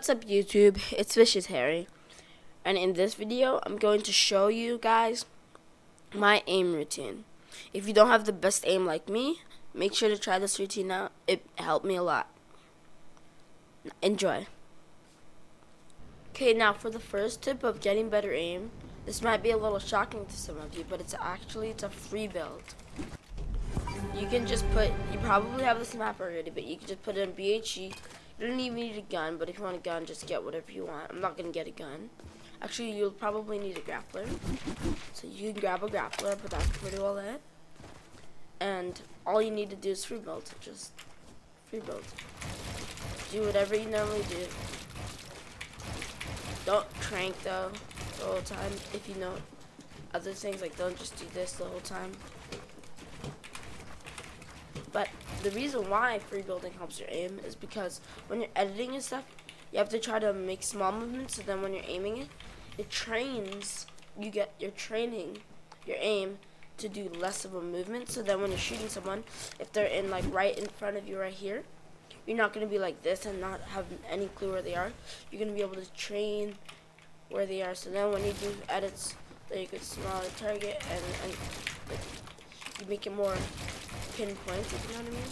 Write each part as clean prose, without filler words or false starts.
What's up YouTube, it's Vicious Harry, and in this video I'm going to show you guys my aim routine. If you don't have the best aim like me, make sure to try this routine out. It helped me a lot. Enjoy. Okay, now for the first tip of getting better aim, this might be a little shocking to some of you, but it's a free build. You can just you probably have this map already, but you can just put it in BHE. You don't even need a gun, but if you want a gun, just get whatever you want. I'm not going to get a gun. Actually, you'll probably need a grappler. So you can grab a grappler, but that's pretty well it. And all you need to do is free build. Just free build. Do whatever you normally do. Don't crank though the whole time. If you know other things, like don't just do this the whole time. But the reason why free building helps your aim is because when you're editing and stuff, you have to try to make small movements, so then when you're aiming it trains, you're training your aim to do less of a movement, so then when you're shooting someone, if they're in like right in front of you right here, you're not going to be like this and not have any clue where they are. You're going to be able to train where they are, so then when you do edits, then you could smell the target and you make it more pinpoint, if you know what I mean.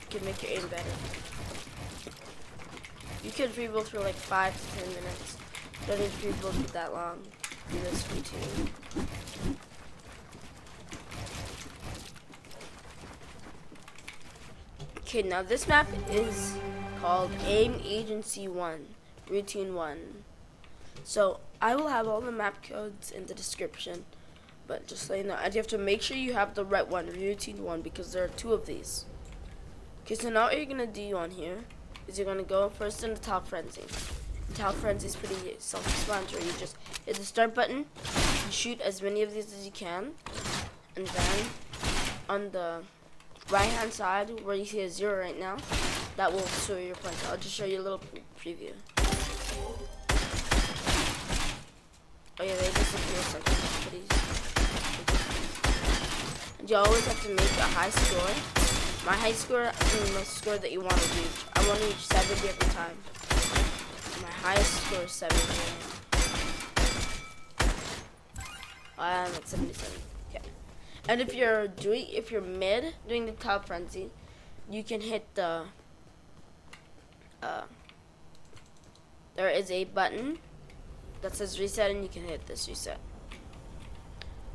You can make your aim better. You can free build for like 5 to 10 minutes. You don't need to free build for that long. Do this routine. Okay, now this map is called Aim Agency 1, Routine 1. So I will have all the map codes in the description. But just so you know, and you have to make sure you have the right one, routine 1, because there are 2 of these. Okay, so now what you're gonna do on here is you're gonna go first in the top frenzy. The top frenzy is pretty self-explanatory. You just hit the start button, you shoot as many of these as you can, and then on the right hand side where you see a 0 right now, that will show your points. I'll just show you a little preview. Oh yeah, they disappear sometimes. You always have to make a high score. My high score is the score that you want to reach. I want to reach 70 every time. My highest score is 70. I'm at 77. Okay. And if you're mid doing the top frenzy, you can hit the there is a button that says reset, and you can hit this reset.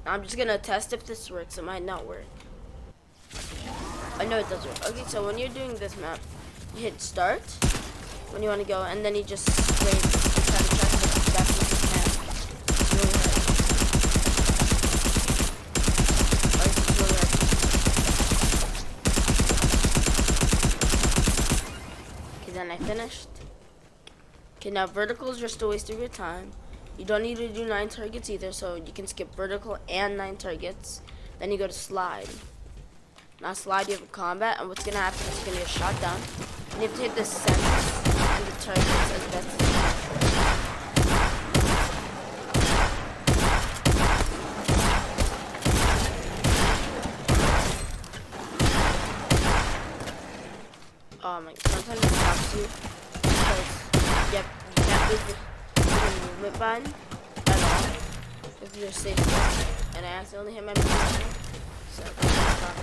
I'm just gonna test if this works. It might not work. I know it does work. Okay, so when you're doing this map, you hit start when you want to go, and then you just straight try to check as fast as you can. Okay, then I finished. Okay, now vertical is just a waste of your time. You don't need to do 9 targets either, so you can skip vertical and 9 targets. Then you go to slide. Now slide, you have a combat, and what's gonna happen is you're gonna get shot down. And you have to hit the center and the targets as best as you can. Oh my god, sometimes it stops you because you can't lose the movement button at all if you're safe. And I accidentally hit my movement, so that's stop.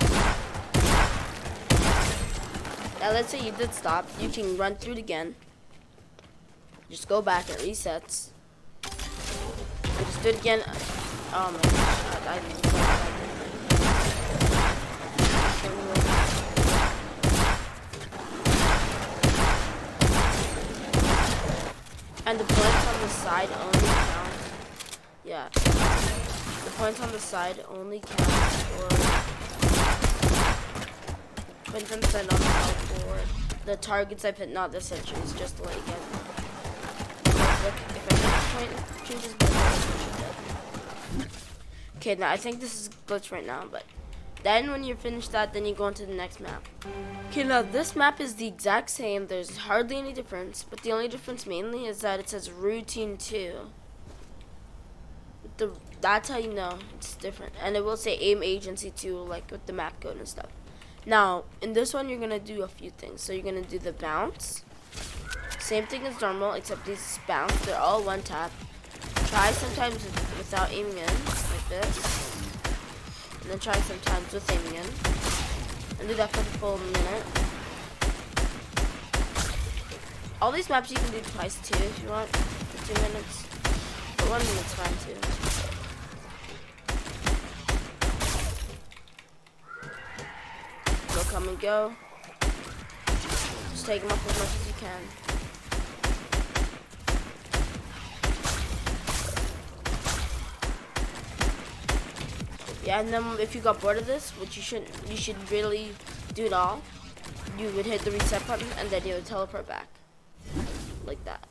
Now let's say you did stop, you can run through it again. Just go back, it resets. And just do it again. Oh my god, I didn't know And the points on the side only count. Yeah. The points on the side only count for points on the side only count for the targets I've hit, not the sentries, just to let you get. Look, if I hit the point, changes the. Okay, now I think this is glitched right now, but then when you finish that, then you go into the next map. Okay, now this map is the exact same. There's hardly any difference, but the only difference mainly is that it says routine 2. That's how you know it's different. And it will say aim agency 2, like with the map code and stuff. Now, in this one, you're going to do a few things. So you're going to do the bounce. Same thing as normal, except these bounce. They're all one tap. Try sometimes without aiming in, like this. And then try sometimes with aiming in. And do that for the full minute. All these maps you can do twice too if you want, for 2 minutes. But 1 minute's fine too. Go, come and go. Just take them up as much as you can. Yeah, and then if you got bored of this, which you shouldn't, you should really do it all. You would hit the reset button and then you would teleport back. Like that.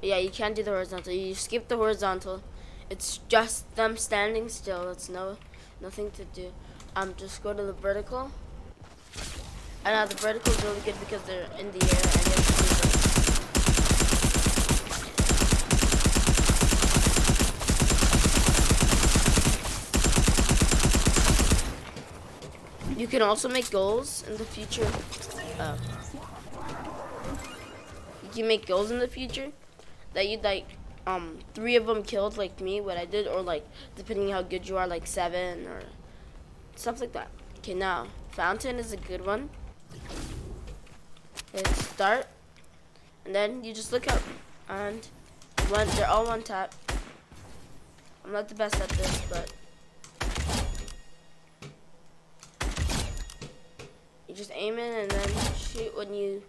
Yeah, you can't do the horizontal. You skip the horizontal. It's just them standing still. It's nothing to do. Just go to the vertical. And now the vertical is really good because they're in the air and you have to do this. You can also make goals in the future. You can make goals in the future that you'd like 3 of them killed like me, what I did, or like depending how good you are, like 7 or stuff like that. Okay, now fountain is a good one. Okay, start, and then you just look up, and they're all one tap. I'm not the best at this, but you just aim in and then shoot when you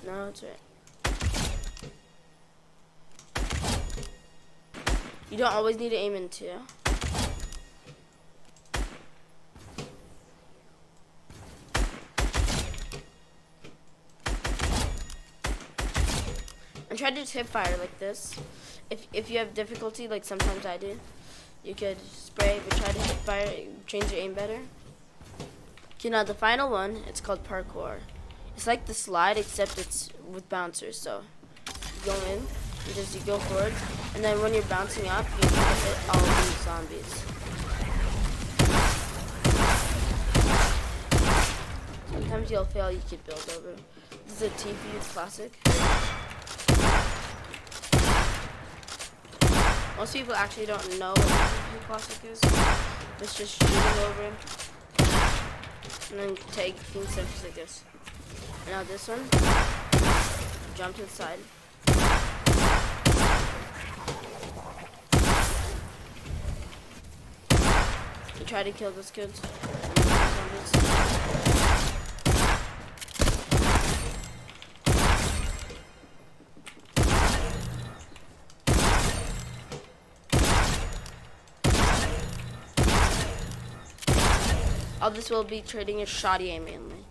know it's right. You don't always need to aim in too. And try to just hip fire like this. If you have difficulty, like sometimes I do, you could spray, but try to hip fire, change your aim better. Okay, now the final one, it's called parkour. It's like the slide, except it's with bouncers. So you go in, and just you go forward, and then when you're bouncing up, you hit all of these zombies. Sometimes you'll fail, you could build over. This is a TPU classic. Most people actually don't know what a TPU classic is. It's just shooting over and then taking steps like this. And now this one, jump to the side. You try to kill those kids. All this will be trading your shoddy aim mainly.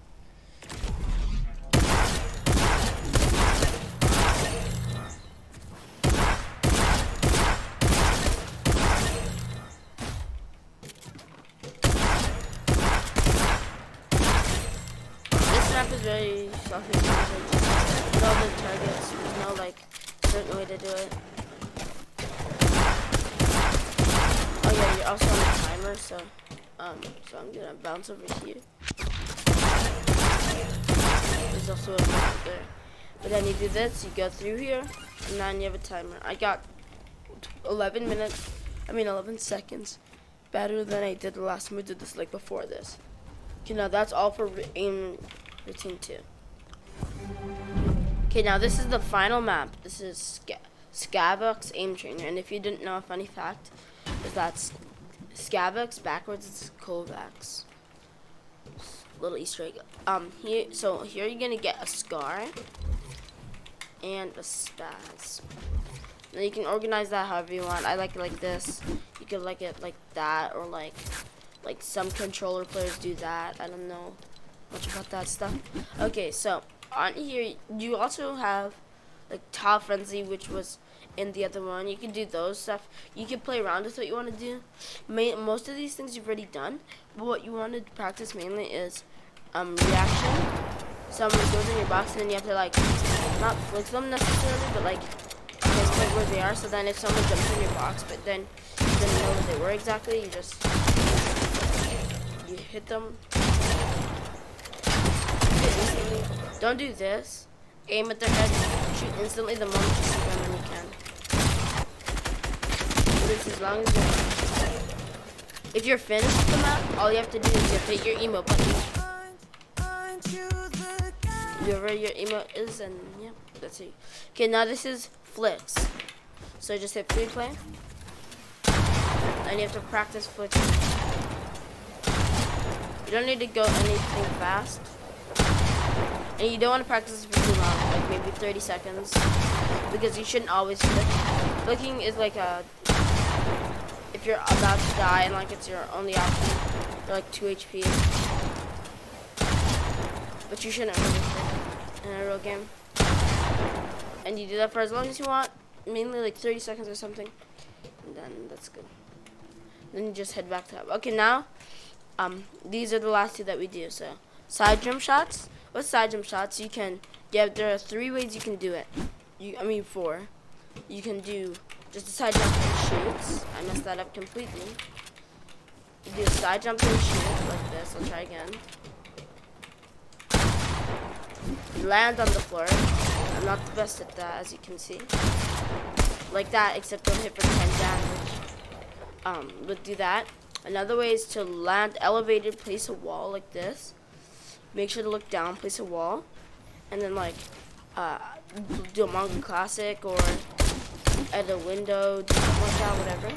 This map is very self-explanatory. With all the targets, there's no like certain way to do it. Oh yeah, you're also on a timer, so I'm gonna bounce over here. There's also a button there. But then you do this, you go through here, and then you have a timer. I got 11 seconds. Better than I did the last time we did this, like before this. Okay, now that's all for aim routine 2. Okay, now this is the final map. This is Skaavok's aim trainer. And if you didn't know, a funny fact is that Skaavok's backwards is Kovacs. Little Easter egg. Here you're gonna get a scar and a spaz. Now you can organize that however you want. I like it like this. You could like it like that, or like some controller players do that. I don't know much about that stuff. Okay, so on here you also have like Tile Frenzy, which was in the other one. You can do those stuff. You can play around with what you want to do. Most of these things you've already done, but what you want to practice mainly is reaction. Someone goes in your box and then you have to like not flick them necessarily, but like pinpoint where they are. So then if someone jumps in your box, but then you didn't know where they were exactly, you hit them Don't do this. Aim at their head, shoot instantly the moment you see them when you can. Do this as long as you're. If you're finished with the map, all you have to do is you have to hit your emote button. Whoever your emote is, and yeah, that's it. Okay, now this is flicks. So just hit free play. And you have to practice flicking. You don't need to go anything fast. And you don't want to practice for too long, like maybe 30 seconds. Because you shouldn't always flick. Flicking is like a, if you're about to die and like it's your only option, you're like 2 HP. But you shouldn't really flick in a real game. And you do that for as long as you want, mainly like 30 seconds or something. And then that's good. Then you just head back to that. Okay, now, these are the last two that we do. So, side jump shots. With side jump shots, there are 3 ways you can do it. 4. You can do just a side jump and shoot. I messed that up completely. You do a side jump and shoot like this. I'll try again. You land on the floor. I'm not the best at that, as you can see. Like that, except don't hit for 10 damage. But do that. Another way is to land elevated, place a wall like this. Make sure to look down, place a wall, and then like do a manga classic or at a window, do something like that, whatever.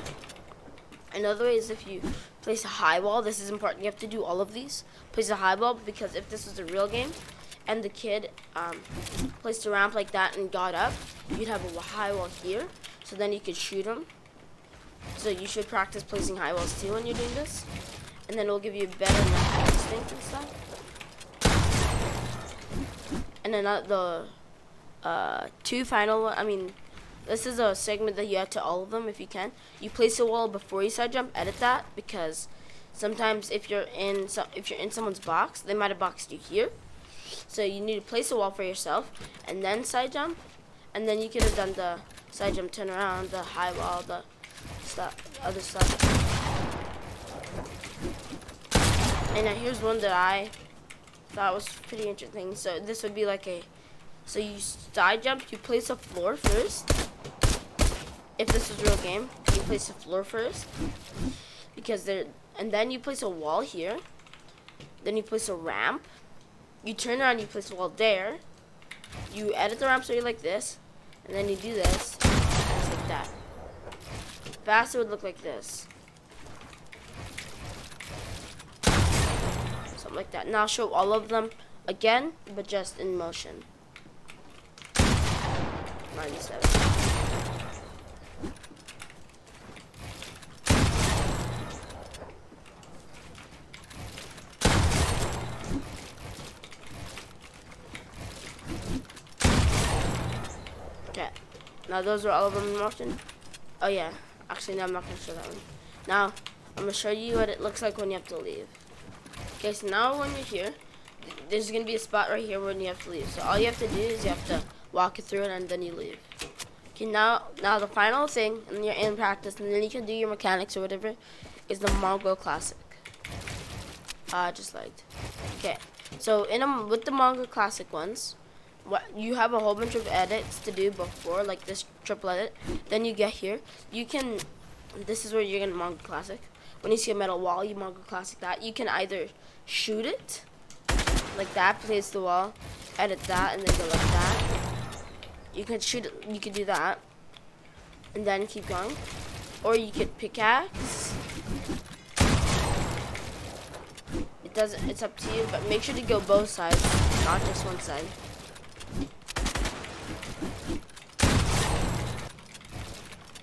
Another way is if you place a high wall. This is important. You have to do all of these. Place a high wall because if this was a real game and the kid placed a ramp like that and got up, you'd have a high wall here. So then you could shoot him. So you should practice placing high walls too when you're doing this, and then it'll give you better mental instinct and stuff. And then the 2 final. This is a segment that you add to all of them if you can. You place a wall before you side jump. Edit that because sometimes if you're in someone's box, they might have boxed you here. So you need to place a wall for yourself and then side jump, and then you could have done the side jump, turn around, the high wall, the other stuff. And now here's one that I thought was pretty interesting. So this would be like so you side jump, you place a floor first. If this was a real game, you place a floor first. And then you place a wall here. Then you place a ramp. You turn around, you place a wall there. You edit the ramp so you're like this. And then you do this. And it's like that. Faster would look like this. Something like that. Now I'll show all of them again, but just in motion. 97. Okay. Now those are all of them in motion. Oh yeah. Actually, no, I'm not going to show that one. Now, I'm going to show you what it looks like when you have to leave. Okay, so now when you're here, there's going to be a spot right here when you have to leave. So all you have to do is you have to walk it through it and then you leave. Okay, now the final thing, and you're in practice, and then you can do your mechanics or whatever, is the Mongol Classic. Just liked. Okay, so with the Mongol Classic ones, you have a whole bunch of edits to do before, like this triple edit. Then you get here. This is where you're gonna Mongol Classic. When you see a metal wall, you Mongol Classic that. You can either shoot it, like that, place the wall, edit that, and then go like that. You can shoot it, you could do that, and then keep going. Or you could pickaxe. It's up to you, but make sure to go both sides, not just one side.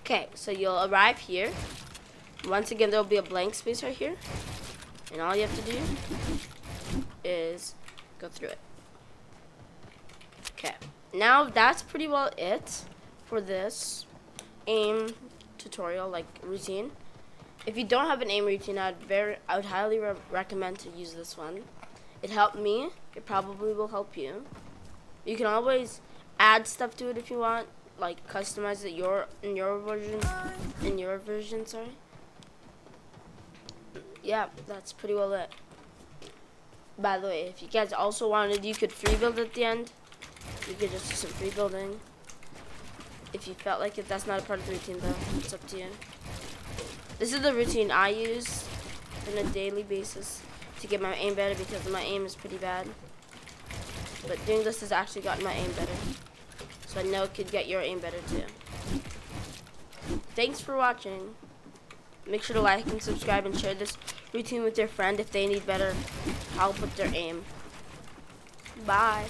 Okay, so you'll arrive here. Once again, there'll be a blank space right here. And all you have to do is go through it. Okay, now that's pretty well it for this aim tutorial, like routine. If you don't have an aim routine, I would highly recommend to use this one. It helped me. It probably will help you. You can always add stuff to it if you want. Like customize it in your version, sorry. Yeah, that's pretty well it. By the way, if you guys also wanted, you could free build at the end. You could just do some free building. If you felt like it, that's not a part of the routine though. It's up to you. This is the routine I use on a daily basis to get my aim better because my aim is pretty bad. But doing this has actually gotten my aim better. So I know it could get your aim better too. Thanks for watching. Make sure to like and subscribe and share this routine with your friend if they need better help with their aim. Bye.